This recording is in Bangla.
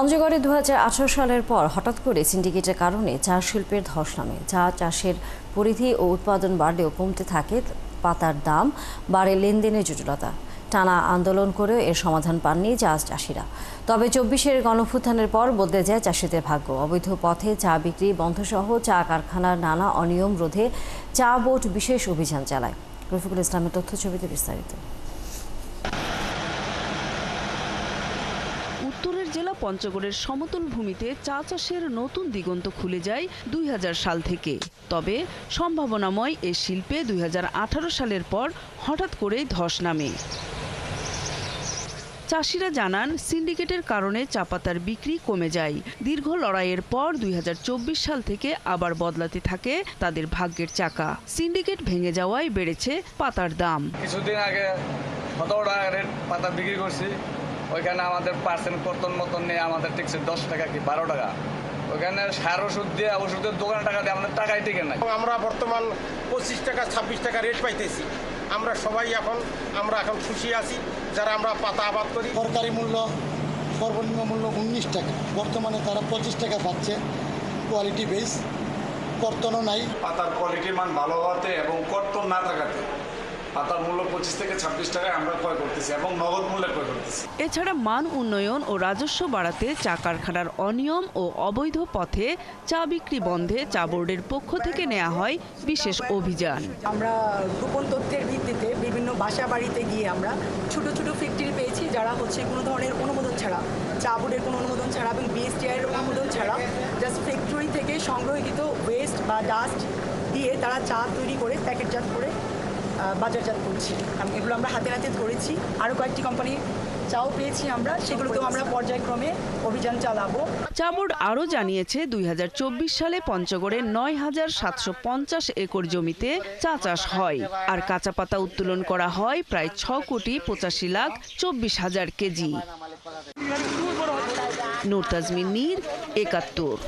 পঞ্চগড়ে ২০১৮ সালের পর হঠাৎ করে সিন্ডিকেটের কারণে চা শিল্পের ধস নামে। চা চাষের পরিধি ও উৎপাদন বাড়লেও কমতে থাকে পাতার দাম, বাড়ে লেনদেনের জটিলতা। টানা আন্দোলন করেও এর সমাধান পাননি চা চাষিরা। তবে ২৪-এর গণঅভ্যুত্থানের পর বদলে যায় চাষিদের ভাগ্য। অবৈধ পথে চা বিক্রি বন্ধসহ চা কারখানার নানা অনিয়ম রোধে চা বোর্ড বিশেষ অভিযান চালায়। রফিকুল ইসলামের তথ্যছবিতে বিস্তারিত। উত্তরের জেলা পঞ্চগড়ের সমতল ভূমিতে চা চাষের নতুন দিগন্ত খুলে যায় ২০০০ সাল থেকে। তবে সম্ভাবনাময় এ শিল্পে ২০১৮ সালের পর হঠাৎ করেই ধস নামে। চাষিরা জানান, সিন্ডিকেটের কারণে চা পাতার বিক্রি কমে যায়। দীর্ঘ লড়াইয়ের পর ২০২৪ সাল থেকে আবার বদলাতে থাকে তাদের ভাগ্যের চাকা। সিন্ডিকেট ভেঙে যাওয়ায় বেড়েছে পাতার দাম। কিছুদিন আগে ১৭ টাকা রেট পাতা বিক্রি করছি, ওইখানে আমাদের পার্সেন্ট মতন নিয়ে আমাদের টিকছে 10 টাকা কি 12 টাকা। ওইখানে সার ওষুধ দিয়ে ওষুধের দোকানে টাকা দিয়ে আমাদের টাকাই টিকে নাই। আমরা বর্তমান 25 টাকা 26 টাকা রেট পাইতেছি। আমরা সবাই এখন খুশি আছি যারা আমরা পাতা আবাদ করি। সরকারি মূল্য সর্বনিম্ন মূল্য 19 টাকা, বর্তমানে তারা 25 টাকা পাচ্ছে। কোয়ালিটি বেস, কর্তনও নাই। পাতার কোয়ালিটির মান ভালো হওয়াতে এবং কর্তন না থাকাতে পাতার মূল্য 25 থেকে 26 টাকায় আমরা ক্রয় করতেছি এবং নগদ মূল্যে ক্রয় করতেছি। এছাড়া মান উন্নয়ন ও রাজস্ব বাড়াতে চা কারখানার অনিয়ম ও অবৈধ পথে চা বিক্রি বন্ধে চা বোর্ডের পক্ষ থেকে নেওয়া হয় বিশেষ অভিযান। আমরা গোপন তথ্যের ভিত্তিতে বিভিন্ন বাসা বাড়িতে গিয়ে আমরা ছোট ছোট ফ্যাক্টরি পেয়েছি যারা কোনো ধরনের অনুমোদন ছাড়া, চা বোর্ডের কোনো অনুমোদন ছাড়া এবং বিএসটিআই এর অনুমোদন ছাড়া জাস্ট ফ্যাক্টরি থেকে সংগ্রহীত ওয়েস্ট বা ডাস্ট দিয়ে তারা চা তৈরি করে প্যাকেটজাত করে বাজারজাত করছি। এগুলো আমরা হাতে হাতে ধরেছি। আরও কয়েকটি কোম্পানি চাও পেয়েছি আমরা, সেগুলোতেও আমরা পর্যায়ক্রমে অভিযান চালাবো। চা বোর্ড আরও জানিয়েছে, ২০২৪ সালে পঞ্চগড়ে ৯,৭৫০ একর জমিতে চা চাষ হয়, আর কাঁচা পাতা উত্তোলন করা হয় প্রায় ৬,৮৫,২৪,০০০ কেজি। নূর তাজমিন নীর, ৭১।